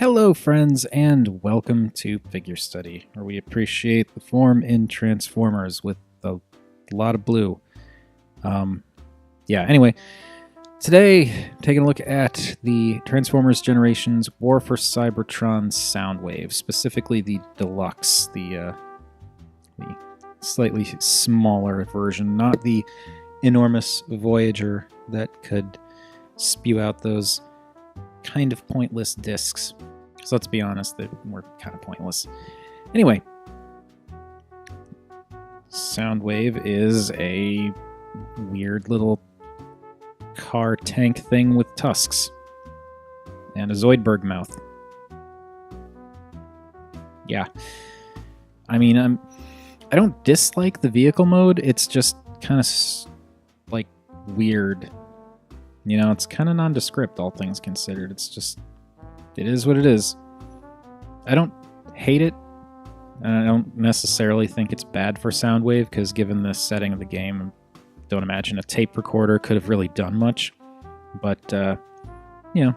Hello, friends, and welcome to Figure Study, where we appreciate the form in Transformers with a lot of blue. Anyway, today, taking a look at the Transformers Generations War for Cybertron Soundwave, specifically the Deluxe, the slightly smaller version, not the enormous Voyager that could spew out those kind of pointless discs. So let's be honest, they were kind of pointless. Anyway, Soundwave is a weird little car tank thing with tusks and a Zoidberg mouth. Yeah. I mean, I don't dislike the vehicle mode, it's just kind of like weird. You know, it's kind of nondescript, all things considered. It's just, it is what it is. I don't hate it, and I don't necessarily think it's bad for Soundwave, because given the setting of the game, I don't imagine a tape recorder could have really done much. But, you know,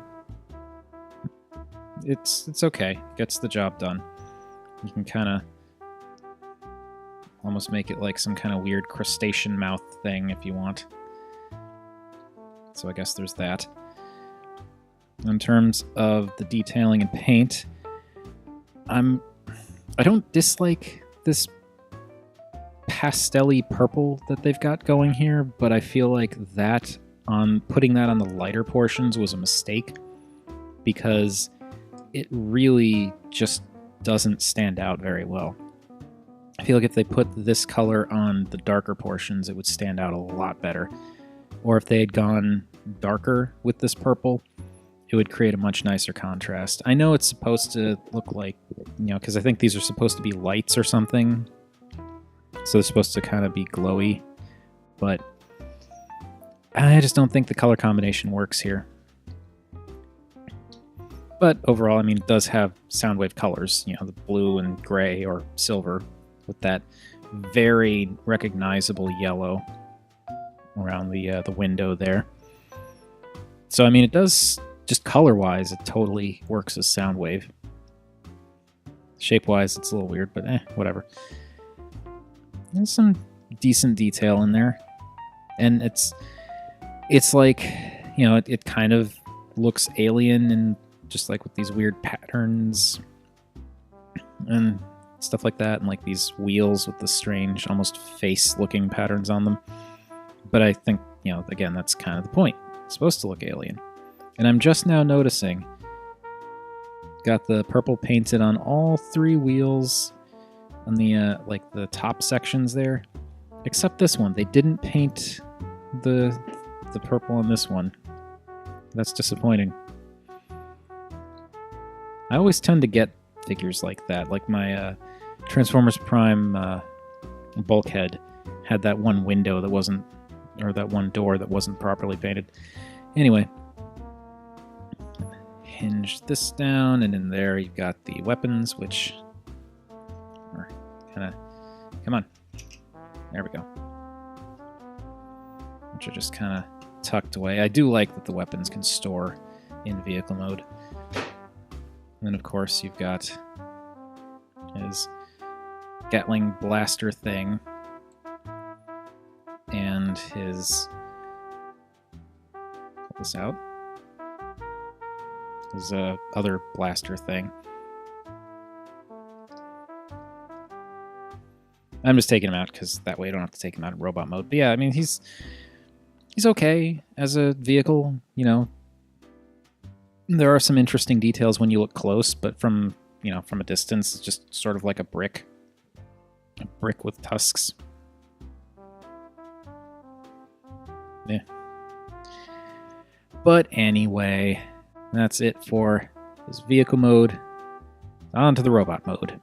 it's okay. It gets the job done. You can kind of almost make it like some kind of weird crustacean mouth thing if you want. So I guess there's that. In terms of the detailing and paint, I don't dislike this pastel-y purple that they've got going here, but I feel like putting that on the lighter portions was a mistake, because it really just doesn't stand out very well. I feel like if they put this color on the darker portions, it would stand out a lot better. Or if they had gone darker with this purple, it would create a much nicer contrast. I know it's supposed to look like, because I think these are supposed to be lights or something. So they're supposed to kind of be glowy. But I just don't think the color combination works here. But overall, I mean, it does have Soundwave colors, the blue and gray or silver with that very recognizable yellow around the window there. So, I mean, it does, just color-wise, it totally works as Soundwave. Shape-wise, it's a little weird, but whatever. There's some decent detail in there. And it's like, it kind of looks alien, and just like with these weird patterns and stuff like that, and like these wheels with the strange, almost face-looking patterns on them. But I think, again, that's kind of the point. It's supposed to look alien. And I'm just now noticing, got the purple painted on all three wheels on the, like the top sections there, except this one. They didn't paint the purple on this one. That's disappointing. I always tend to get figures like that, like my Transformers Prime bulkhead had that one window that wasn't, or that one door that wasn't properly painted. Anyway, hinge this down, and in there you've got the weapons, which are kind of, come on, there we go, which are just kind of tucked away. I do like that the weapons can store in vehicle mode. And then, of course, you've got his Gatling blaster thing and his, pull this out, his other blaster thing. I'm just taking him out because that way I don't have to take him out in robot mode. But yeah, I mean, he's okay as a vehicle, There are some interesting details when you look close, but from a distance, it's just sort of like a brick with tusks. Yeah. But anyway, that's it for his vehicle mode. On to the robot mode.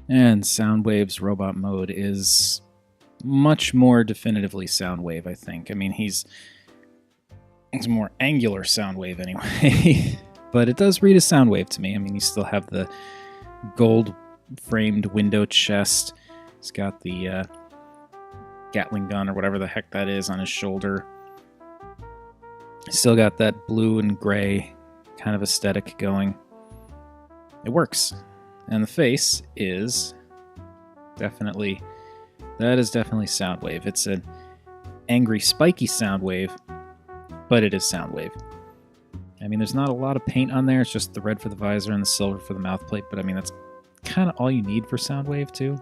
And Soundwave's robot mode is much more definitively Soundwave, I think. I mean, he's a more angular Soundwave anyway. But it does read as Soundwave to me. I mean, you still have the gold-framed window chest. He's got the Gatling gun or whatever the heck that is on his shoulder. Still got that blue and gray kind of aesthetic going. It works. And the face is definitely Soundwave. It's an angry, spiky Soundwave, but it is Soundwave. I mean, there's not a lot of paint on there. It's just the red for the visor and the silver for the mouthplate. But I mean, that's kind of all you need for Soundwave too.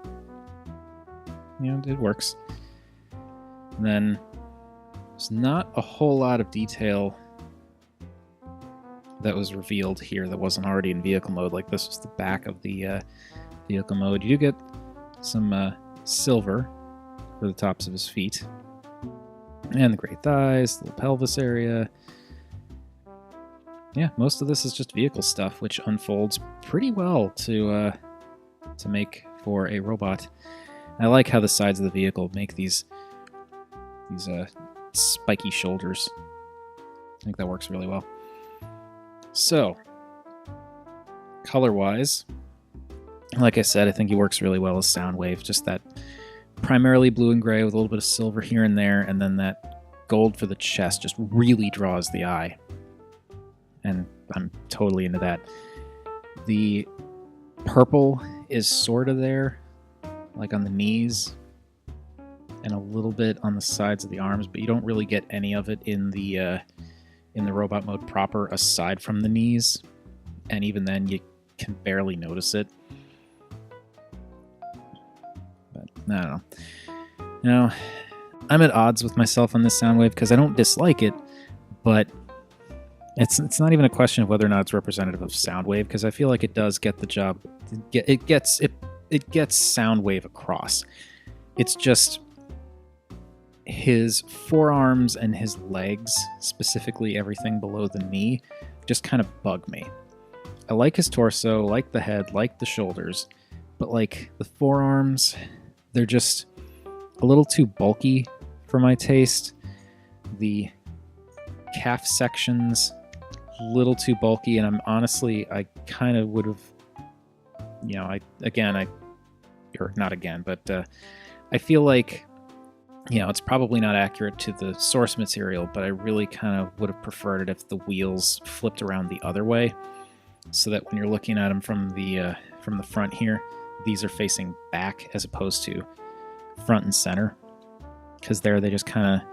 You know, it works. And then there's not a whole lot of detail that was revealed here that wasn't already in vehicle mode. Like this was the back of the vehicle mode. You do get some silver for the tops of his feet. And the gray thighs, the little pelvis area. Yeah, most of this is just vehicle stuff, which unfolds pretty well to make for a robot. I like how the sides of the vehicle make these spiky shoulders. I think that works really well. So, color-wise, like I said, I think he works really well as Soundwave. Just that primarily blue and gray with a little bit of silver here and there, and then that gold for the chest just really draws the eye. And I'm totally into that. The purple is sort of there, like on the knees, and a little bit on the sides of the arms, but you don't really get any of it in the robot mode proper, aside from the knees, and even then you can barely notice it. But I don't know. Now, I'm at odds with myself on this Soundwave because I don't dislike it, but it's not even a question of whether or not it's representative of Soundwave, because I feel like it does get the job. It gets Soundwave across. It's just his forearms and his legs, specifically everything below the knee, just kind of bug me. I like his torso, like the head, like the shoulders, but like the forearms, they're just a little too bulky for my taste. The calf sections, a little too bulky, and I kind of would have, I feel like, it's probably not accurate to the source material, but I really kind of would have preferred it if the wheels flipped around the other way, so that when you're looking at them from the front here, these are facing back as opposed to front and center, because there they just kind of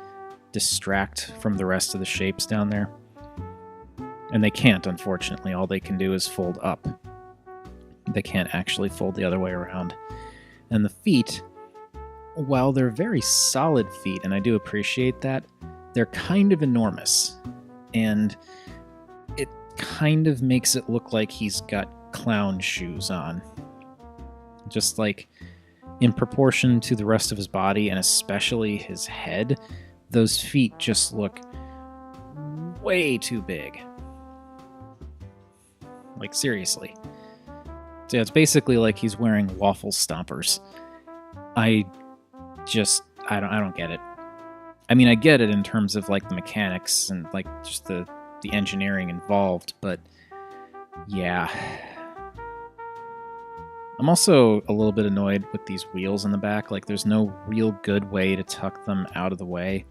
distract from the rest of the shapes down there. And they can't, unfortunately. All they can do is fold up. They can't actually fold the other way around. And the feet, while they're very solid feet, and I do appreciate that, they're kind of enormous. And it kind of makes it look like he's got clown shoes on. Just like in proportion to the rest of his body, and especially his head, those feet just look way too big. Like, seriously. So yeah, it's basically like he's wearing waffle stompers. I don't get it. I mean, I get it in terms of like the mechanics and like just the engineering involved, but yeah. I'm also a little bit annoyed with these wheels in the back. Like, there's no real good way to tuck them out of the way.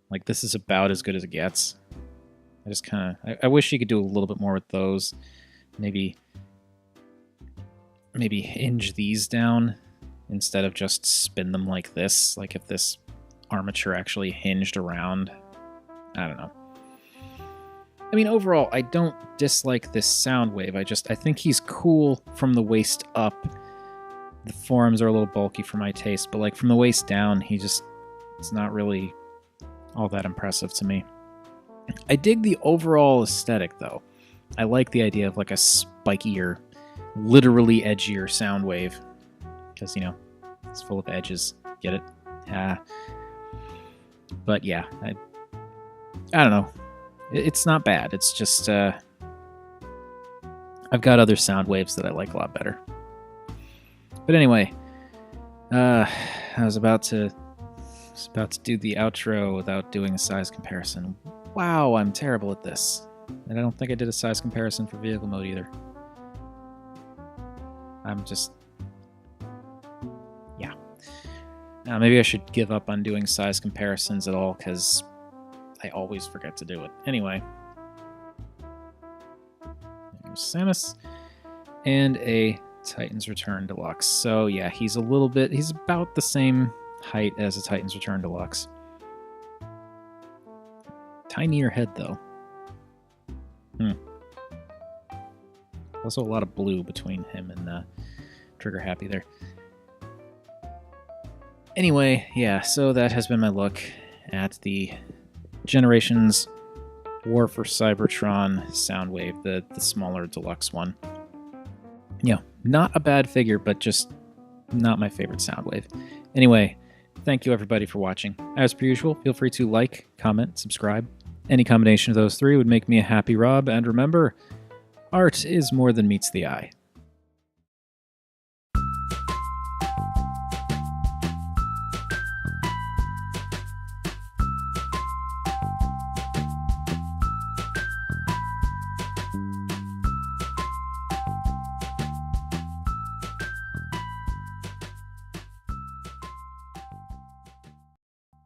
Like, this is about as good as it gets. I just kind of... I wish you could do a little bit more with those. Maybe hinge these down instead of just spin them like this. Like, if this armature actually hinged around. I don't know. I mean, overall, I don't dislike this Soundwave. I think he's cool from the waist up. The forearms are a little bulky for my taste, but like from the waist down, it's not really all that impressive to me. I dig the overall aesthetic, though. I like the idea of like a spikier, literally edgier Soundwave. Because, it's full of edges. Get it? Yeah. But yeah, I don't know. It's not bad. It's just, I've got other Soundwaves that I like a lot better. But anyway, I was about to do the outro without doing a size comparison. Wow, I'm terrible at this. And I don't think I did a size comparison for vehicle mode either. I'm just... yeah. Now, maybe I should give up on doing size comparisons at all, because I always forget to do it. Anyway. There's Samus. And a Titan's Return Deluxe. So, yeah, he's about the same height as a Titan's Return Deluxe. Tinier head, though. Also a lot of blue between him and Trigger Happy there. Anyway, yeah, so that has been my look at the Generations War for Cybertron Soundwave, the smaller deluxe one. Yeah, not a bad figure, but just not my favorite Soundwave. Anyway, thank you everybody for watching. As per usual, feel free to like, comment, subscribe. Any combination of those three would make me a happy Rob, and remember, art is more than meets the eye.